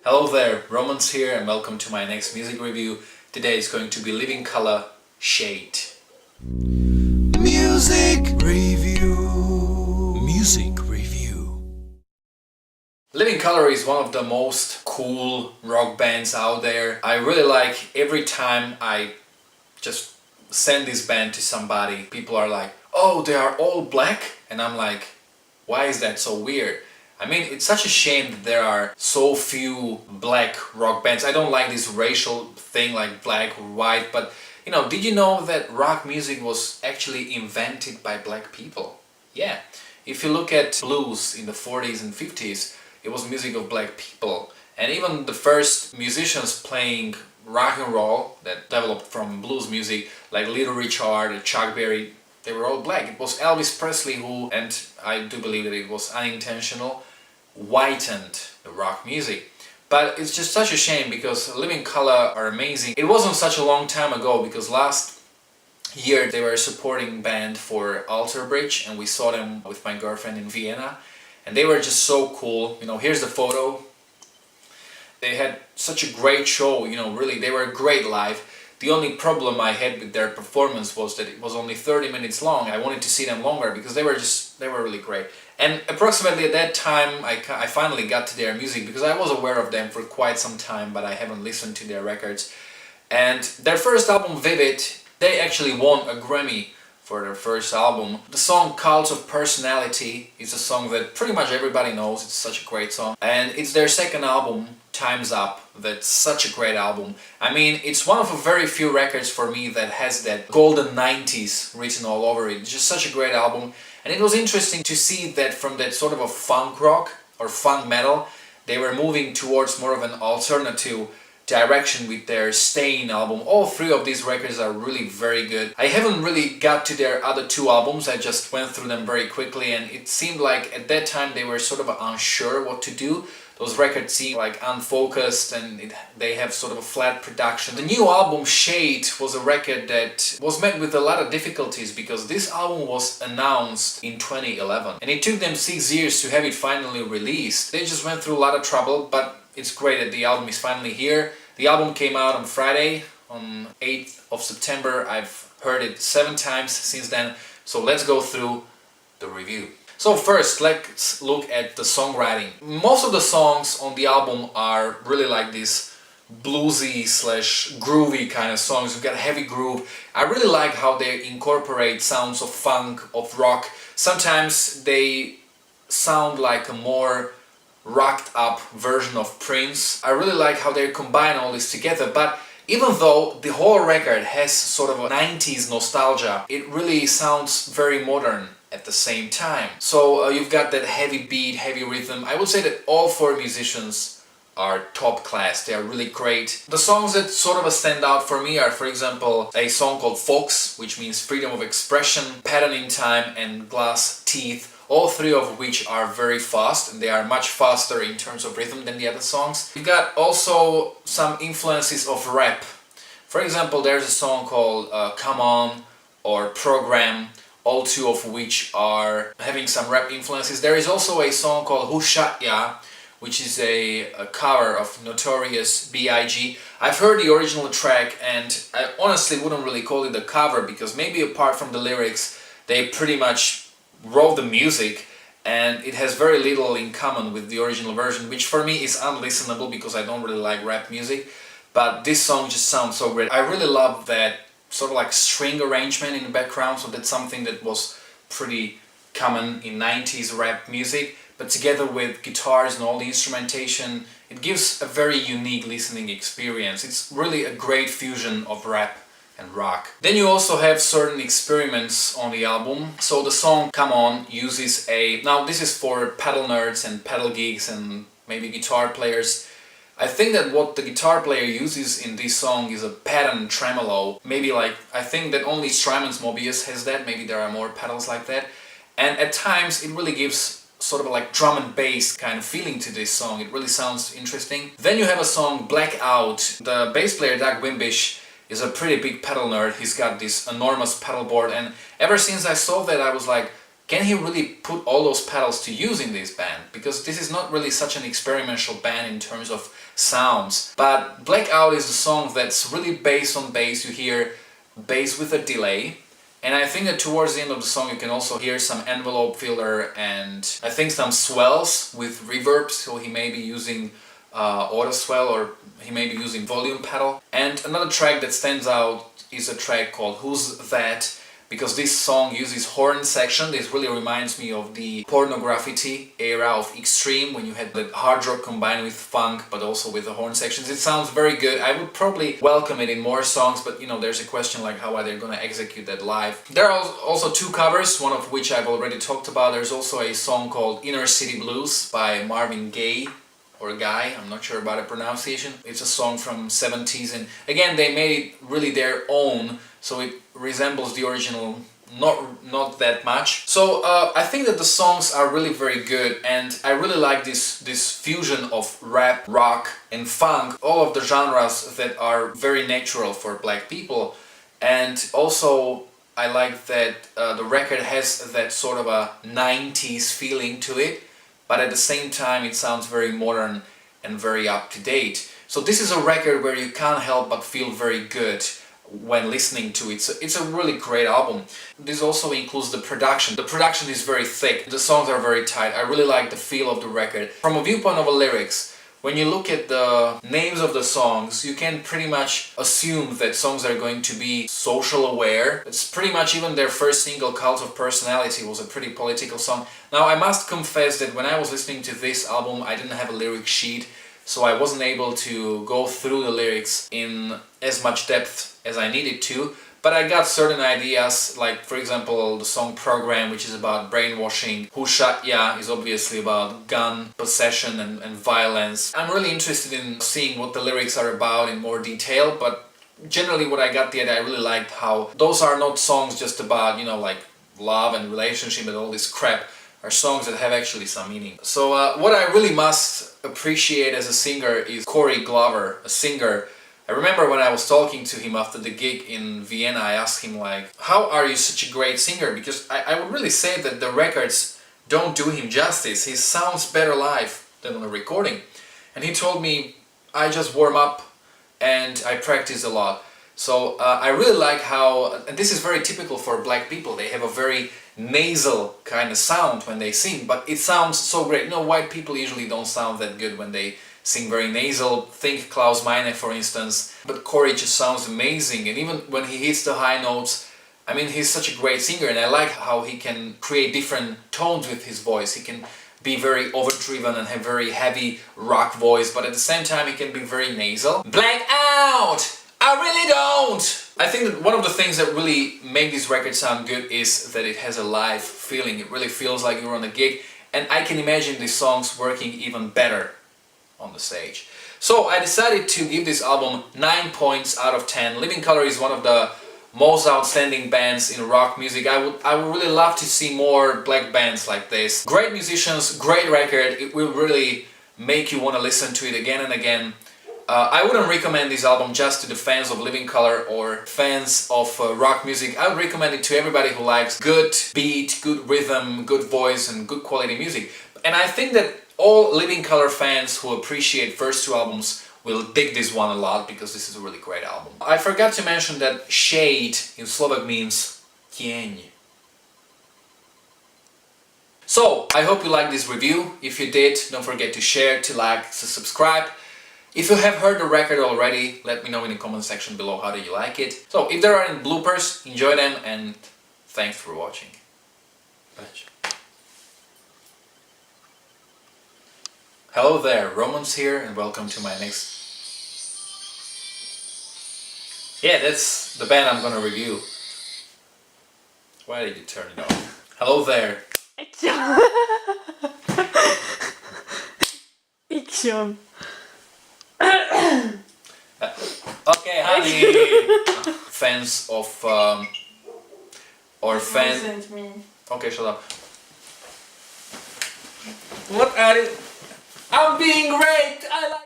Hello there, Romans here and welcome to my next music review. Today is going to be Living Colour Shade. Music review. Music review. Living Colour is one of the most cool rock bands out there. I really like every time I just send this band to somebody, people are like, oh, they are all black? And I'm like, why is that so weird? I mean, it's such a shame that there are so few black rock bands. I don't like this racial thing like black or white, but did you know that rock music was actually invented by black people? Yeah. If you look at blues in the 40s and 50s, it was music of black people. And even the first musicians playing rock and roll that developed from blues music, like Little Richard, Chuck Berry, they were all black. It was Elvis Presley who, and I do believe that it was unintentional, whitened the rock music. But it's just such a shame because Living Colour are amazing. It wasn't such a long time ago because last year they were a supporting band for Alter Bridge and we saw them with my girlfriend in Vienna and they were just so cool. Here's the photo. They had such a great show, really, they were great live. The only problem I had with their performance was that it was only 30 minutes long. I wanted to see them longer because they were really great. And approximately at that time I finally got to their music because I was aware of them for quite some time, but I haven't listened to their records. And their first album, Vivid, they actually won a Grammy for their first album. The song Cult of Personality is a song that pretty much everybody knows. It's such a great song. And it's their second album, Time's Up. That's such a great album. I mean, it's one of the very few records for me that has that golden 90s written all over it. It's just such a great album. And it was interesting to see that from that sort of a funk rock or funk metal, they were moving towards more of an alternative direction with their Stain album. All three of these records are really very good. I haven't really got to their other two albums, I just went through them very quickly and it seemed like at that time they were sort of unsure what to do. Those records seem like unfocused and they have sort of a flat production. The new album, Shade, was a record that was met with a lot of difficulties because this album was announced in 2011 and it took them 6 years to have it finally released. They just went through a lot of trouble, but it's great that the album is finally here. The album came out on Friday, on 8th of September. I've heard it 7 times since then, so let's go through the review. So first, let's look at the songwriting. Most of the songs on the album are really like this bluesy / groovy kind of songs. You've got heavy groove. I really like how they incorporate sounds of funk, of rock. Sometimes they sound like a more rocked up version of Prince. I really like how they combine all this together, but even though the whole record has sort of a 90s nostalgia, it really sounds very modern at the same time. So you've got that heavy beat, heavy rhythm. I would say that all 4 musicians are top class. They are really great. The songs that sort of stand out for me are, for example, a song called Fox, which means freedom of expression, Pattern in Time and Glass Teeth. All 3 of which are very fast and they are much faster in terms of rhythm than the other songs. You've got also some influences of rap. For example, there's a song called Come On or Program, all 2 of which are having some rap influences. There is also a song called Who Shot Ya, which is a cover of Notorious B.I.G. I've heard the original track and I honestly wouldn't really call it a cover because maybe apart from the lyrics, they pretty much wrote the music and it has very little in common with the original version, which for me is unlistenable because I don't really like rap music. But this song just sounds so great. I really love that sort of like string arrangement in the background, so that's something that was pretty common in 90s rap music, but together with guitars and all the instrumentation, it gives a very unique listening experience. It's really a great fusion of rap and rock. Then you also have certain experiments on the album. So the song Come On uses now this is for pedal nerds and pedal geeks and maybe guitar players. I think that what the guitar player uses in this song is a pattern tremolo. Maybe I think that only Strymon Mobius has that, maybe there are more pedals like that. And at times it really gives sort of like drum and bass kind of feeling to this song. It really sounds interesting. Then you have a song Blackout. The bass player Doug Wimbish is a pretty big pedal nerd. He's got this enormous pedal board and ever since I saw that I was like, can he really put all those pedals to use in this band? Because this is not really such an experimental band in terms of sounds. But Blackout is a song that's really based on bass. You hear bass with a delay. And I think that towards the end of the song you can also hear some envelope filler and I think some swells with reverb, so he may be using auto swell or he may be using volume pedal. And another track that stands out is a track called Who's That? Because this song uses horn section. This really reminds me of the pornography era of Extreme, when you had the hard rock combined with funk but also with the horn sections. It sounds very good. I would probably welcome it in more songs, but you know, there's a question like how are they gonna execute that live. There are also two covers, one of which I've already talked about. There's also a song called Inner City Blues by Marvin Gaye, or Guy, I'm not sure about the pronunciation. It's a song from 70s, and again they made it really their own, so it resembles the original not that much. So I think that the songs are really very good, and I really like this fusion of rap, rock and funk, all of the genres that are very natural for black people. And also I like that the record has that sort of a 90s feeling to it, but at the same time it sounds very modern and very up to date. So this is a record where you can't help but feel very good when listening to it. So it's a really great album. This also includes the production. The production is very thick, the songs are very tight. I really like the feel of the record. From a viewpoint of the lyrics, when you look at the names of the songs, you can pretty much assume that songs are going to be social aware. It's pretty much even their first single, Cult of Personality, was a pretty political song. Now I must confess that when I was listening to this album, I didn't have a lyric sheet, so I wasn't able to go through the lyrics in as much depth as I needed to, but I got certain ideas, like for example the song Program, which is about brainwashing. Who Shot Ya is obviously about gun possession and violence. I'm really interested in seeing what the lyrics are about in more detail, but generally what I got the idea, I really liked how those are not songs just about, you know, like love and relationship and all this crap, are songs that have actually some meaning. So what I really must appreciate as a singer is Corey Glover, a singer. I remember when I was talking to him after the gig in Vienna, I asked him like, how are you such a great singer? Because I would really say that the records don't do him justice. He sounds better live than on a recording. And he told me, I just warm up and I practice a lot. So I really like how, and this is very typical for black people, they have a very nasal kind of sound when they sing, but it sounds so great. You know, white people usually don't sound that good when they sing very nasal. Think Klaus Meine, for instance. But Corey just sounds amazing, and even when he hits the high notes, I mean, he's such a great singer, and I like how he can create different tones with his voice. He can be very overdriven and have very heavy rock voice, but at the same time he can be very nasal. Blackout! I really don't! I think that one of the things that really make this record sound good is that it has a live feeling. It really feels like you're on a gig, and I can imagine these songs working even better on the stage. So I decided to give this album 9 points out of 10. Living Colour is one of the most outstanding bands in rock music. I would really love to see more black bands like this. Great musicians, great record. It will really make you want to listen to it again and again. I wouldn't recommend this album just to the fans of Living Colour or fans of rock music. I would recommend it to everybody who likes good beat, good rhythm, good voice and good quality music. And I think that all Living Colour fans who appreciate first two albums will dig this one a lot, because this is a really great album. I forgot to mention that shade in Slovak means tieň. So, I hope you liked this review. If you did, don't forget to share, to like, to subscribe. If you have heard the record already, let me know in the comment section below how do you like it. So, if there are any bloopers, enjoy them, and thanks for watching. Bye. Hello there, Roman's here, and welcome to my next... Yeah, that's the band I'm gonna review. Why did you turn it on? Hello there. Fiction. Okay, honey. Fans of... or fan... Listen to me. Okay, shut up. What are you... I'm being raped! I like...